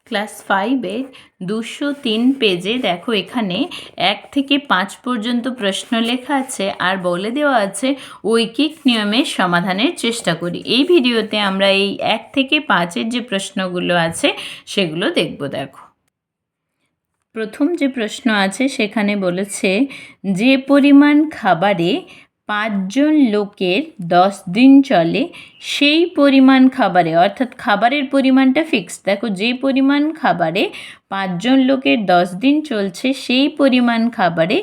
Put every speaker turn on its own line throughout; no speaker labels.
Class 5-এর 203 পেজে দেখো এখানে 1 থেকে 5 পর্যন্ত প্রশ্ন লেখা আছে আর বলে দেওয়া আছে ঐকিক নিয়মের সমাধানের চেষ্টা করি। এই ভিডিওতে আমরা এই 1 থেকে 5-এর যে প্রশ্নগুলো আছে সেগুলো দেখব। দেখো প্রথম যে প্রশ্ন আছে সেখানে বলেছে যে পরিমাণ খাবারে 5 জন লোকের 10 দিন চলে সেই পরিমাণ খাবারে, অর্থাৎ খাবারের পরিমাণটা ফিক্সড। দেখো যে পরিমাণ খাবারে 5 জন লোকের 10 দিন চলছে সেই পরিমাণ খাবারে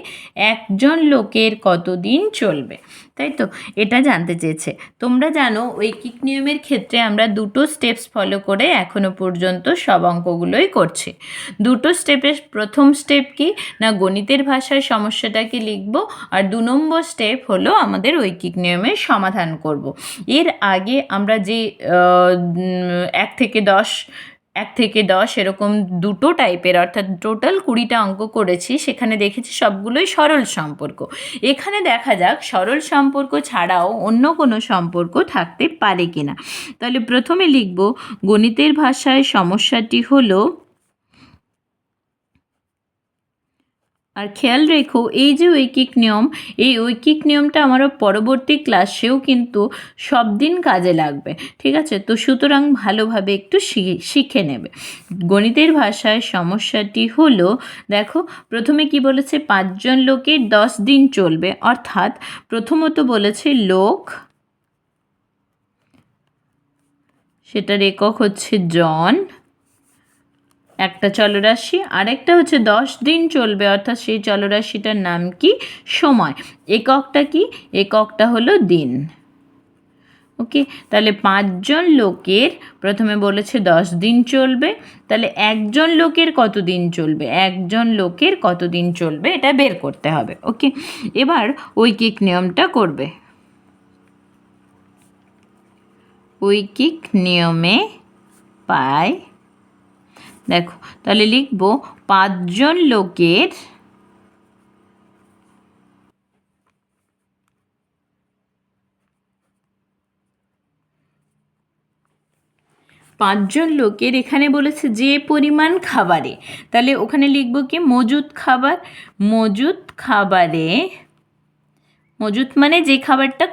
একজন লোকের কত দিন চলবে, তাই তো এটা জানতে চেয়েছে। তোমরা জানো ঐকিক নিয়মের ক্ষেত্রে আমরা দুটো স্টেপস ফলো করে এখনো পর্যন্ত সব অঙ্কগুলোই করছি। দুটো স্টেপের প্রথম স্টেপ কি না, গণিতের ভাষায় সমস্যাটাকে লিখব, আর 2 নম্বর স্টেপ হলো আমাদের ঐকিক নিয়মের সমাধান করব। এর আগে আমরা যে 1 থেকে 10 এরকম দুটো টাইপের অর্থাৎ টোটাল 20টা অঙ্ক করেছি, সেখানে দেখেছি সবগুলোই সরল সম্পর্ক। এখানে দেখা যাক সরল সম্পর্ক ছাড়াও অন্য কোনো সম্পর্ক থাকতে পারে কিনা। তাহলে প্রথমে লিখব গণিতের ভাষায় সমস্যাটি হলো, আর খেয়াল রেখো এই যে ঐকিক নিয়ম, এই ঐকিক নিয়মটা আমারও পরবর্তী ক্লাসেও কিন্তু সব দিন কাজে লাগবে, ঠিক আছে? তো সুতরাং ভালোভাবে একটু শিখে নেবে। গণিতের ভাষায় সমস্যাটি হলো, দেখো প্রথমে কি বলেছে 5 জন লোকের 10 দিন চলবে, অর্থাৎ প্রথমত বলেছে লোক, সেটার একক হচ্ছে জন, একটা চলরাশি, আরেকটা হচ্ছে 10 দিন চলবে, অর্থাৎ সেই চলরাশিটার নাম কি, সময়। এককটা কি, এককটা হলো দিন। ওকে, তাহলে 5 জন লোকের প্রথমে বলেছে 10 দিন চলবে, তাহলে একজন লোকের কত দিন চলবে, একজন লোকের কত দিন চলবে এটা বের করতে হবে। ওকে, এবার ঐকিক নিয়মটা করবে। ঐকিক নিয়মে পাই, দেখো তাহলে লিখব 5 জন লোকের 5 জন লোকের, এখানে বলেছে যে পরিমাণ খাবারে, তাহলে ওখানে লিখব কি মজুদ খাবার। মজুদ খাবারে, মজুদ মানে যে খাবারটা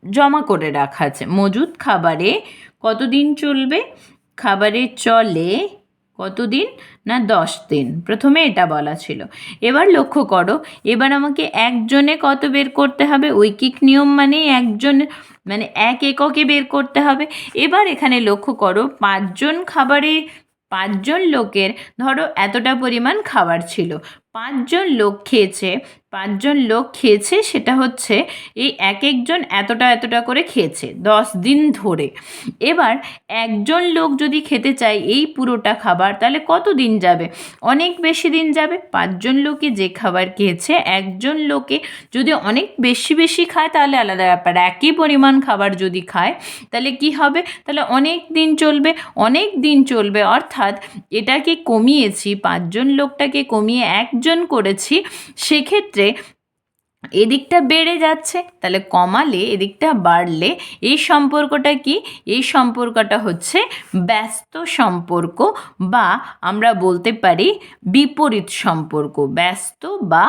জমা করে রাখা আছে, মজুদ খাবারে কতদিন চলবে, খাবারে চলে কতদিন না 10 দিন, প্রথমে এটা বলা ছিল। এবার লক্ষ্য করো, এবার আমাকে একজনে কত বের করতে হবে, ঐকিক নিয়ম মানে একজন মানে এক এককে বের করতে হবে। এবার এখানে লক্ষ্য করো 5 জন খাবারে, 5 জন লোকের ধরো এতটা পরিমাণ খাবার ছিল, 5 জন লোক খেয়েছে, 5 জন লোক খেয়েছে, সেটা হচ্ছে এই এক একজন এতটা এতটা করে খেয়েছে 10 দিন ধরে। এবার একজন লোক যদি খেতে চায় এই পুরোটা খাবার, তাহলে কত দিন যাবে, অনেক বেশি দিন যাবে। 5 জন লোকে যে খাবার খেয়েছে, একজন লোকে যদি অনেক বেশি বেশি খায় তাহলে আলাদা ব্যাপার, একই পরিমাণ খাবার যদি খায় তাহলে কি হবে, তাহলে অনেক দিন চলবে, অনেক দিন চলবে, অর্থাৎ এটাকে কমিয়েছি, 5 জন লোকটাকে কমিয়ে একজন করেছি, সেক্ষেত্রে এদিকটা বেড়ে যাচ্ছে, তাহলে কমালে এদিকটা বাড়লে এই সম্পর্কটা কি, এই সম্পর্কটা হচ্ছে ব্যস্ত সম্পর্ক, বা আমরা বলতে পারি বিপরীত সম্পর্ক। ব্যস্ত বা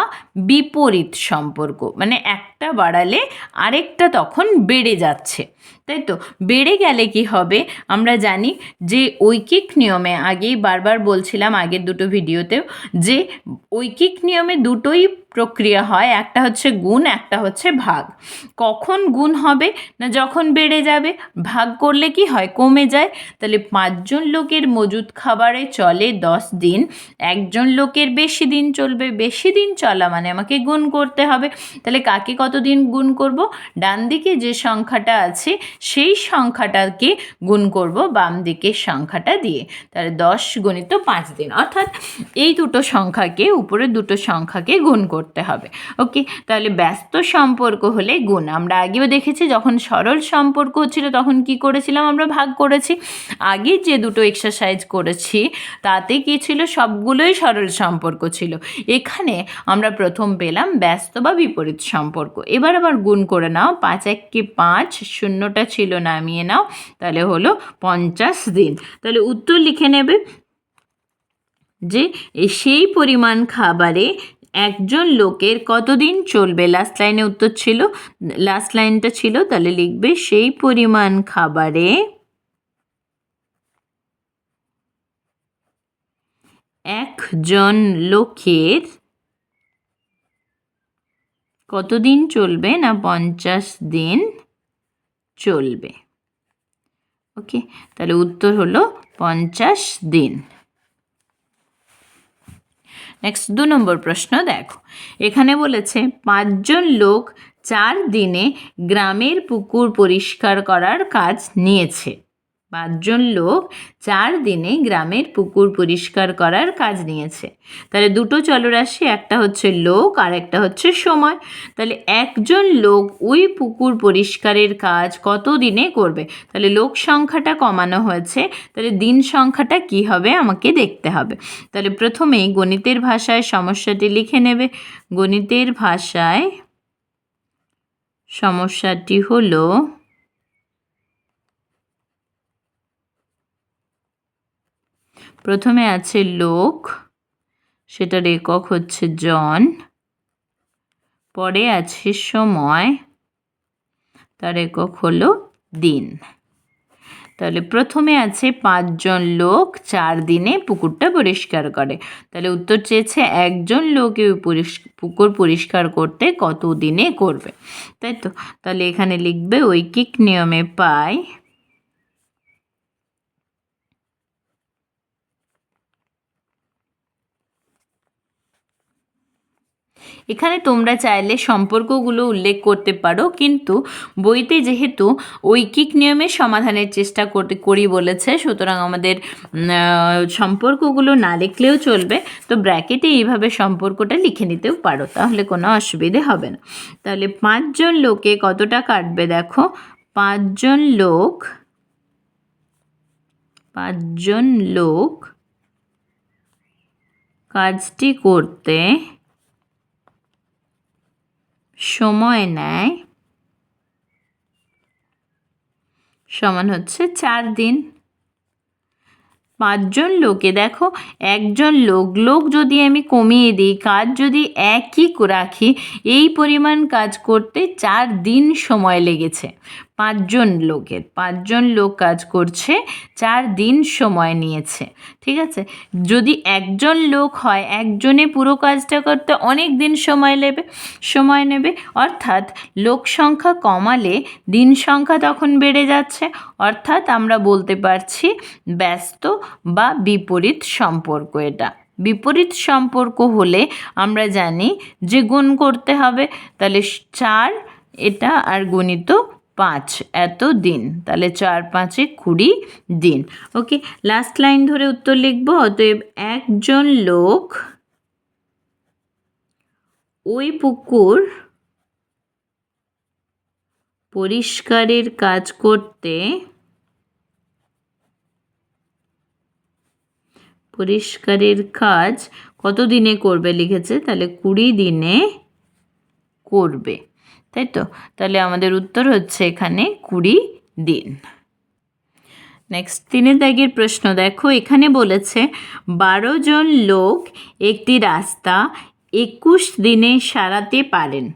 বিপরীত সম্পর্ক মানে একটা বাড়ালে আরেকটা তখন বেড়ে যাচ্ছে, তাই তো? বেড়ে গেলে কি হবে, আমরা জানি যে ঐকিক নিয়মে, আগেই বারবার বলছিলাম আগের দুটো ভিডিওতেও, যে ঐকিক নিয়মে দুটোই প্রক্রিয়া হয়, একটা হচ্ছে গুণ, একটা হচ্ছে ভাগ। কখন গুণ হবে না, যখন বেড়ে যাবে, ভাগ করলে কি হয়, কমে যায়। তাহলে 5 জন লোকের মজুদ খাবারে চলে 10 দিন, একজন লোকের বেশি দিন চলবে, বেশি দিন চলা মানে আমাকে গুণ করতে হবে। তাহলে কাকে কত দিন গুণ করব, ডান দিকে যে সংখ্যাটা আছে সেই সংখ্যাটাকে গুণ করব বাম দিকের সংখ্যাটা দিয়ে, তাহলে 10 গুণিত 5 দিন, অর্থাৎ এই দুটো সংখ্যাকে, উপরের দুটো সংখ্যাকে গুণ করতে হবে। ওকে, তাহলে ব্যস্ত সম্পর্ক হলে গুণ। আমরা আগেও দেখেছি যখন সরল সম্পর্ক ছিল তখন কি করেছিলাম, আমরা ভাগ করেছি। আগে যে দুটো এক্সারসাইজ করেছি তাতে কি ছিল, সবগুলোই সরল সম্পর্ক ছিল। এখানে আমরা প্রথম পেলাম ব্যস্ত বা বিপরীত সম্পর্ক। এবার আবার গুণ করে নাও, 5 1 5, শূন্যটা ছিল নামিয়ে নাও, তাহলে হলো 50 দিন। তাহলে উত্তর লিখে নেবে যে সেই পরিমাণ খাবারে একজন লোকের কতদিন চলবে। লাস্ট লাইনে উত্তর ছিল, লাস্ট লাইনটা ছিল, তাহলে লিখবে সেই পরিমাণ খাবারে একজন লোকের কতদিন চলবে, না 50 দিন চলবে। ওকে, তাহলে উত্তর হলো 50 দিন। নেক্সট 2 নম্বর প্রশ্ন দেখো, এখানে বলেছে 5 জন লোক 4 দিনে গ্রামের পুকুর পরিষ্কার করার কাজ নিয়েছে। 5 জন লোক 4 দিনে গ্রামের পুকুর পরিষ্কার করার কাজ নিয়েছে। তাহলে দুটো চলরাশি, একটা হচ্ছে লোক আর একটা হচ্ছে সময়। তাহলে একজন লোক ওই পুকুর পরিষ্কারের কাজ কত দিনে করবে। তাহলে লোক সংখ্যাটা কমানো হয়েছে, তাহলে দিন সংখ্যাটা কি হবে আমাকে দেখতে হবে। তাহলে প্রথমেই গণিতের ভাষায় সমস্যাটি লিখে নেবে। গণিতের ভাষায় সমস্যাটি হলো প্রথমে আছে লোক, সেটার একক হচ্ছে জন, পরে আছে সময়, তার একক হলো দিন। তাহলে প্রথমে আছে 5 জন লোক 4 দিনে পুকুরটা পরিষ্কার করে। তাহলে উত্তর চেয়েছে একজন লোক পুকুর পরিষ্কার করতে কত দিনে করবে, তাই তো। তাহলে এখানে লিখবে ঐকিক নিয়মে পাই এখানে তোমরা চাইলে সম্পর্কগুলো উল্লেখ করতে পারো, কিন্তু বইতে যেহেতু ঐকিক নিয়মের সমাধানের চেষ্টা করি বলেছে, সুতরাং আমাদের সম্পর্কগুলো না লিখলেও চলবে। তো ব্র্যাকেটে এইভাবে সম্পর্কটা লিখে নিতেও পারো, তাহলে কোনো অসুবিধে হবে না। তাহলে 5 জন লোকে কতটা কাটবে দেখো, 5 জন লোক কাজটি করতে সময় নেয় সমান হচ্ছে 4 দিন। 5 জন লোকে দেখো, একজন লোক যদি আমি কমিয়ে দিই, কাজ যদি একই রাখি, এই পরিমাণ কাজ করতে 4 দিন সময় লেগেছে। 5 জন লোক কাজ করছে, 4 দিন সময় নিয়েছে। ঠিক আছে, যদি একজন লোক হয়, একজনে পুরো কাজটা করতে অনেক দিন সময় নেবে, অর্থাৎ লোক সংখ্যা কমালে দিন সংখ্যা তখন বেড়ে যাচ্ছে, অর্থাৎ আমরা বলতে পারছি ব্যস্ত বা বিপরীত সম্পর্ক। এটা বিপরীত সম্পর্ক হলে আমরা জানি যে গুণ করতে হবে। তাহলে 4 এটা আর গুণিত 5 এত দিন, তাহলে 4 5 20 দিন। ওকে, লাস্ট লাইন ধরে উত্তর লিখব। অতএব একজন লোক ওই পুকুর পরিষ্কারের কাজ করতে কত দিনে করবে লিখেছে, তাহলে 20 দিনে করবে, তাই তো। তাহলে আমাদের উত্তর হচ্ছে এখানে 20 দিন। নেক্সট 3 দাগের প্রশ্ন দেখো, এখানে বলেছে 12 জন লোক একটি রাস্তা 21 দিনে সারাতে পারেন।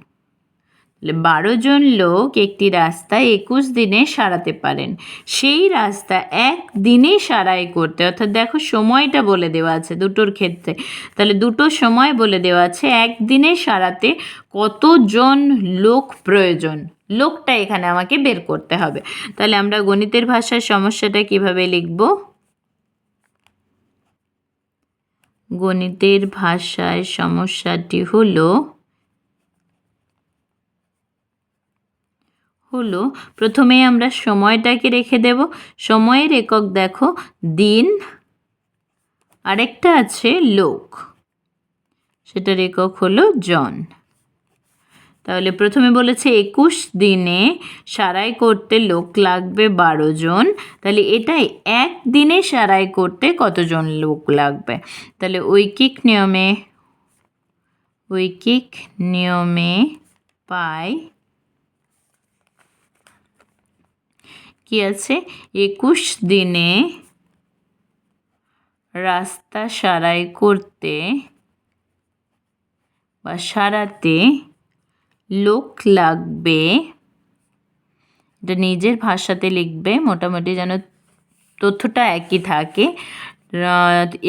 12 জন লোক একটি রাস্তা 21 দিনে সারাতে পারেন। সেই রাস্তা 1 দিনে সারাই করতে, অর্থাৎ দেখো সময়টা বলে দেওয়া আছে দুটোর ক্ষেত্রে, তাহলে দুটো সময় বলে দেওয়া আছে। 1 দিনে সারাতে কতজন লোক প্রয়োজন, লোকটা এখানে আমাকে বের করতে হবে। তাহলে আমরা গণিতের ভাষায় সমস্যাটা কিভাবে লিখব? গণিতের ভাষায় সমস্যাটি হলো প্রথমেই আমরা সময়টাকে রেখে দেব। সময়ের একক দেখো দিন, আরেকটা আছে লোক, সেটার একক হলো জন। তাহলে প্রথমে বলেছে 21 দিনে সারাই করতে লোক লাগবে 12 জন, তাহলে এটাই 1 দিনে সারাই করতে কতজন লোক লাগবে। তাহলে ঐকিক নিয়মে পাই কি আছে, 21 দিনে রাস্তা সারাই করতে বা সারাতে লোক লাগবে, এটা নিজের ভাষাতে লিখবে, মোটামুটি যেন তথ্যটা একই থাকে।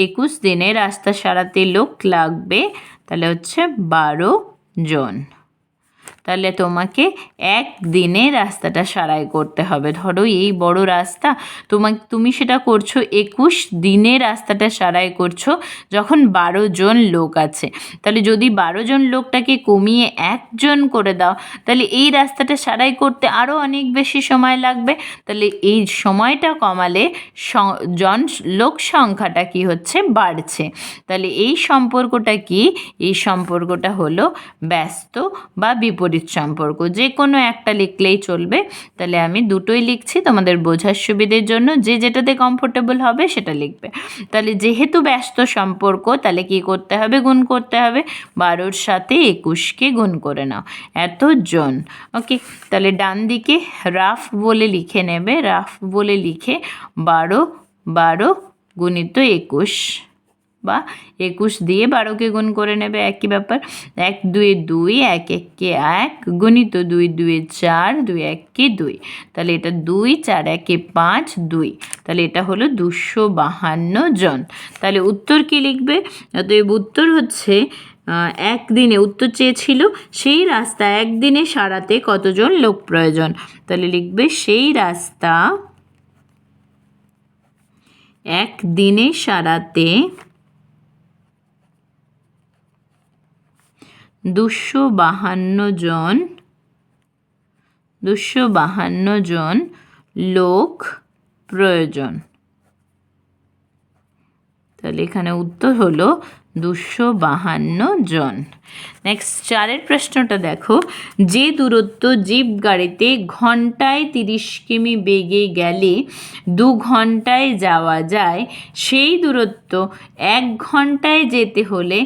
21 দিনে রাস্তা সারাতে লোক লাগবে, তাহলে হচ্ছে 12 জন। তাহলে তোমাকে একদিনে রাস্তাটা সারাই করতে হবে। ধরো এই বড় রাস্তা, তুমি সেটা করছো 21 দিনে রাস্তাটা সারাই করছো যখন 12 জন লোক আছে। তাহলে যদি 12 জন লোকটাকে কমিয়ে 1 জন করে দাও, তাহলে এই রাস্তাটা সারাই করতে আরও অনেক বেশি সময় লাগবে। তাহলে এই সময়টা কমালে লোক সংখ্যাটা কি হচ্ছে, বাড়ছে। তাহলে এই সম্পর্কটা কি? এই সম্পর্কটা হলো ব্যস্ত বা বিপরীত সম্পর্ক। যে কোনো একটা লিখলেই চলবে। তাহলে আমি দুটোই লিখছি তোমাদের বোঝার সুবিধের জন্য, যে যেটাতে কমফোর্টেবল হবে সেটা লিখবে। তাহলে যেহেতু ব্যস্ত সম্পর্ক, তাহলে কি করতে হবে, গুণ করতে হবে। 12-র সাথে 21কে গুণ করে নাও, এতজন। ওকে, তাহলে ডান দিকে রাফ বলে লিখে নেবে, রাফ বলে লিখে 12 গুণিত 21 বা 21 দিয়ে 12কে গুণ করে নেবে, একই ব্যাপার। 1 2 2, 1 1 1, গুণিত 2 2 4, 2 1 2। তাহলে এটা 2 4 1 5 2, তাহলে এটা হলো 252 জন। তাহলে উত্তর কি লিখবে? অতএব উত্তর হচ্ছে একদিনে, উত্তর চেয়েছিল সেই রাস্তা একদিনে সারাতে কতজন লোক প্রয়োজন। তাহলে লিখবে সেই রাস্তা একদিনে সারাতে 252 জন লোক প্রয়োজন। তাহলে এখানে উত্তর হলো 252 জন। নেক্সট 4-এর প্রশ্নটা দেখো, যে দূরত্ব জিপ গাড়িতে ঘন্টায় 30 কিমি বেগে গেলে 2 ঘন্টায় যাওয়া যায়, সেই দূরত্ব 1 ঘন্টায় যেতে হলে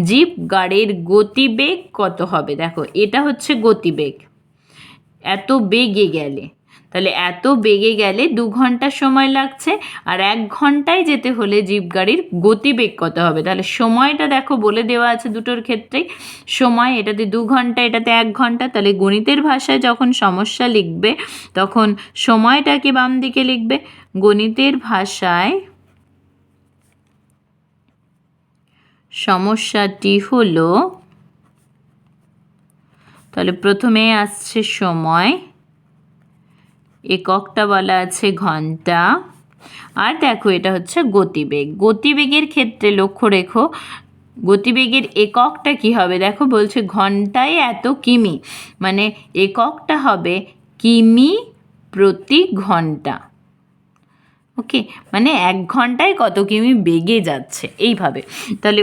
জিপ গাড়ির গতিবেগ কত হবে? দেখো এটা হচ্ছে গতিবেগ, এত বেগে গেলে। তাহলে এত বেগে গেলে 2 ঘন্টা সময় লাগছে, আর 1 ঘন্টায় যেতে হলে জিপ গাড়ির গতিবেগ কত হবে? তাহলে সময়টা দেখো বলে দেওয়া আছে দুটোর ক্ষেত্রেই। সময় এটাতে 2 ঘন্টা, এটাতে 1 ঘন্টা। তাহলে গণিতের ভাষায় যখন সমস্যা লিখবে তখন সময়টাকে বাম দিকে লিখবে। গণিতের ভাষায় সমস্যাটি হলো, তাহলে প্রথমে আসছে সময়, এককটা বলা আছে ঘন্টা, আর দেখো এটা হচ্ছে গতিবেগ। গতিবেগের ক্ষেত্রে লক্ষ্য রেখো গতিবেগের এককটা কি হবে, দেখো বলছে ঘন্টায় এত কিমি, মানে এককটা হবে কিমি প্রতি ঘন্টা। ওকে, মানে 1 ঘন্টায় কত কিমি বেগে যাচ্ছে, এইভাবে। তাহলে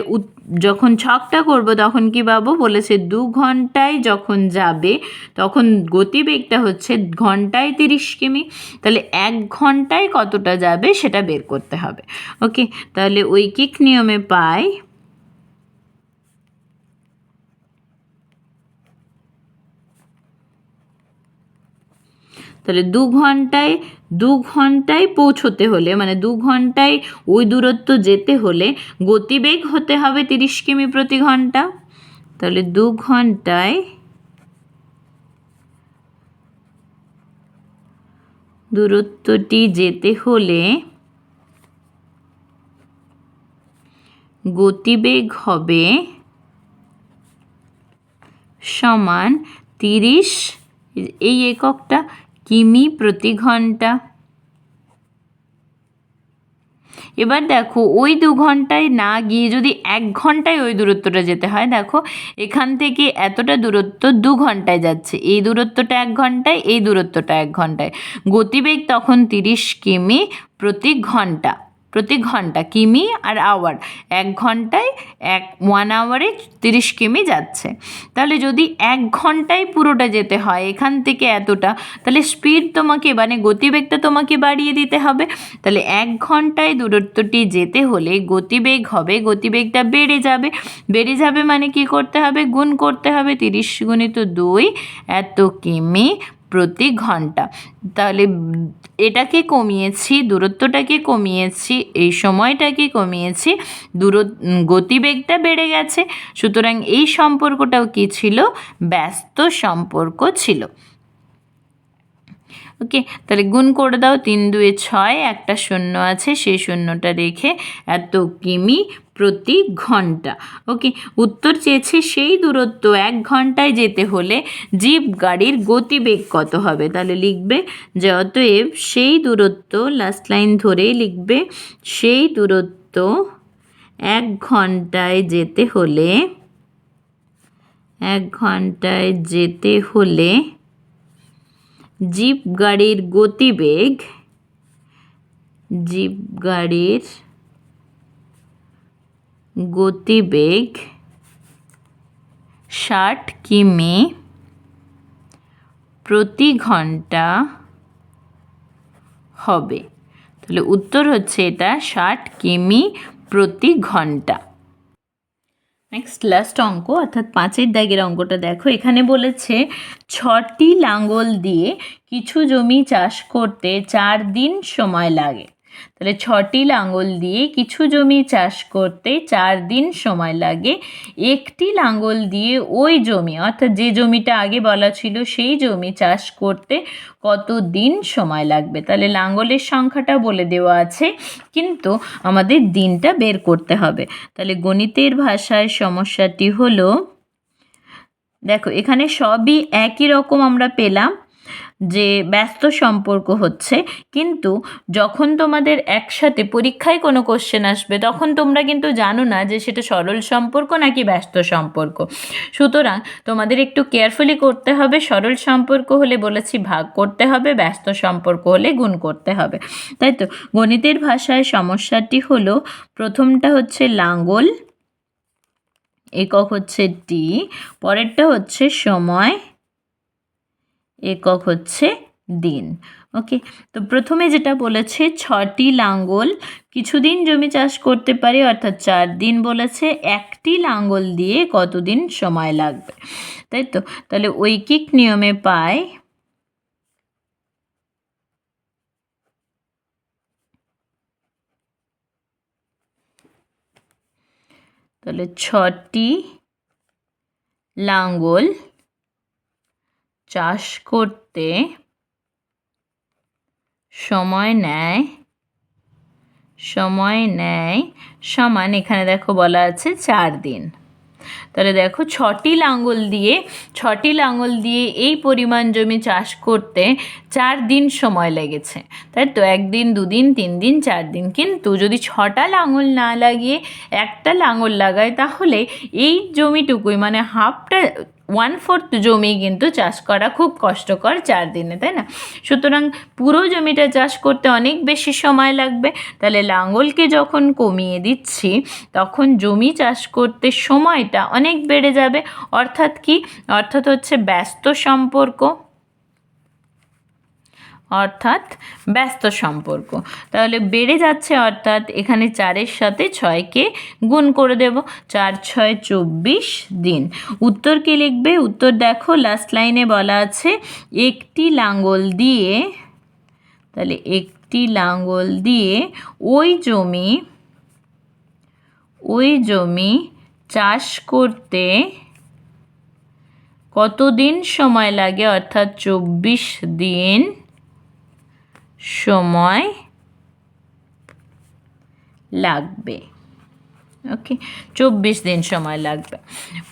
যখন ছকটা করব তখন কি পাবো, বলেছে 2 ঘন্টায় যখন যাবে তখন গতিবেগটা হচ্ছে ঘন্টায় 30 কিমি। তাহলে 1 ঘন্টায় কতটা যাবে সেটা বের করতে হবে। ওকে, তাহলে ঐকিক নিয়মে পাই তাহলে 2 ঘন্টায় পৌঁছতে হলে, মানে 2 ঘন্টায় ওই দূরত্ব যেতে হলে গতিবেগ হতে হবে 30 কিমি প্রতি ঘন্টা। তাহলে 2 ঘন্টায় দূরত্বটি যেতে হলে গতিবেগ হবে সমান 30, এই এককটা কিমি প্রতি ঘন্টা। এবার দেখো ওই 2 ঘন্টায় না গিয়ে যদি 1 ঘন্টায় ওই দূরত্বটা যেতে হয়, দেখো এখান থেকে এতটা দূরত্ব 2 ঘন্টায় যাচ্ছে, এই দূরত্বটা 1 ঘন্টায়, এই দূরত্বটা 1 ঘন্টায়, গতিবেগ তখন 30 কিমি প্রতি ঘন্টা। কিমি আর আওয়ার, 1 ঘন্টায় 1 আওয়ারে 30 কিমি যাচ্ছে। তাহলে যদি 1 ঘন্টায় পুরোটা যেতে হয় এখান থেকে এতটা, তাহলে স্পিড তোমাকে, মানে গতিবেগটা তোমাকে বাড়িয়ে দিতে হবে। তাহলে 1 ঘন্টায় দূরত্বটি যেতে হলে গতিবেগ হবে, গতিবেগটা বেড়ে যাবে মানে কি করতে হবে, গুণ করতে হবে। 30 গুণিত 2 এত কিমি প্রতি ঘন্টা। তাহলে এটাকে কমিয়েছি, দূরত্বটাকে কমিয়েছি, এই সময়টাকে কমিয়েছি, গতিবেগটা বেড়ে গেছে। সুতরাং এই সম্পর্কটাও কি ছিল? ব্যস্ত সম্পর্ক ছিল। ওকে, তাহলে গুণ করে দাও, 3 2 6, একটা শূন্য আছে, সেই শূন্যটা রেখে এত কিমি প্রতি ঘন্টা। ওকে, উত্তর চেয়েছে সেই দূরত্ব 1 ঘন্টায় যেতে হলে জিপ গাড়ির গতিবেগ কত হবে। তাহলে লিখবে যে অতএব সেই দূরত্ব, লাস্ট লাইন ধরেই লিখবে, সেই দূরত্ব 1 ঘন্টায় যেতে হলে, 1 ঘন্টায় যেতে হলে জিপ গাড়ির গতিবেগ, জিপ গাড়ির গতিবেগ 60 কিমি প্রতি ঘন্টা হবে। তাহলে উত্তর হচ্ছে এটা 60 কিমি প্রতি ঘন্টা। নেক্সট লাস্ট অঙ্ক, অর্থাৎ 5-এর দাগের অঙ্কটা দেখো। এখানে বলেছে 6টি লাঙ্গল দিয়ে কিছু জমি চাষ করতে 4 দিন সময় লাগে। তাহলে 6টি লাঙ্গল দিয়ে কিছু জমি চাষ করতে 4 দিন সময় লাগে। একটি লাঙ্গল দিয়ে ওই জমি, অর্থাৎ যে জমিটা আগে বলা ছিল সেই জমি চাষ করতে কত দিন সময় লাগবে। তাহলে লাঙ্গলের সংখ্যাটা বলে দেওয়া আছে, কিন্তু আমাদের দিনটা বের করতে হবে। তাহলে গণিতের ভাষায় সমস্যাটি হলো, দেখো এখানে সবই একই রকম আমরা পেলাম যে ব্যস্ত সম্পর্ক হচ্ছে, কিন্তু যখন তোমাদের একসাথে পরীক্ষায় কোনো কোশ্চেন আসবে তখন তোমরা কিন্তু জানো না যে সেটা সরল সম্পর্ক নাকি ব্যস্ত সম্পর্ক। সুতরাং তোমাদের একটু কেয়ারফুলি করতে হবে। সরল সম্পর্ক হলে বলেছি ভাগ করতে হবে, ব্যস্ত সম্পর্ক হলে গুণ করতে হবে। তাই তো গণিতের ভাষায় সমস্যাটি হলো, প্রথমটা হচ্ছে লাঙ্গল, একক হচ্ছে টি, পরেরটা হচ্ছে সময়, একক হচ্ছে দিন। ওকে, তো প্রথমে যেটা বলেছে 6টি লাঙ্গল কিছুদিন জমি চাষ করতে পারে, অর্থাৎ 4 দিন বলেছে। একটি লাঙ্গল দিয়ে কতদিন সময় লাগবে, তাই তো। তাহলে ঐকিক নিয়মে পাই, তাহলে 6টি লাঙ্গল চাষ করতে সময় নেয় সমান, এখানে দেখো বলা আছে 4 দিন। তাহলে দেখো 6টি লাঙ্গল দিয়ে এই পরিমাণ জমি চাষ করতে 4 দিন সময় লেগেছে, তাই তো। 1 দিন, 2 দিন, 3 দিন, 4 দিন। কিন্তু যদি 6টা লাঙ্গল না লাগিয়ে একটা লাঙ্গল লাগায়, তাহলে এই জমিটুকুই মানে হাফটা, 1/4 জমি কিন্তু চাষ করা খুব কষ্টকর 4 দিনে, তাই না? সুতরাং পুরো জমিটা চাষ করতে অনেক বেশি সময় লাগবে। তাহলে লাঙ্গলকে যখন কমিয়ে দিচ্ছি তখন জমি চাষ করতে সময়টা অনেক বেড়ে যাবে। অর্থাৎ কি? অর্থাৎ হচ্ছে ব্যস্ত সম্পর্ক, তাহলে বেড়ে যাচ্ছে, অর্থাৎ এখানে 4-এর সাথে 6কে গুণ করে দেব, 4 6 24 দিন। উত্তর কি লিখবে? উত্তর দেখো লাস্ট লাইনে বলা আছে একটি লাঙ্গল দিয়ে, তাহলে একটি লাঙ্গল দিয়ে ওই জমি চাষ করতে কতদিন সময় লাগে, অর্থাৎ 24 দিন সময় লাগবে। ওকে, 24 দিন সময় লাগবে।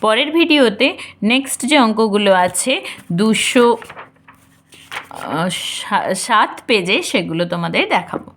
পরের ভিডিওতে নেক্সট যে অঙ্কগুলো আছে 207 পেজে, সেগুলো তোমাদের দেখাবো।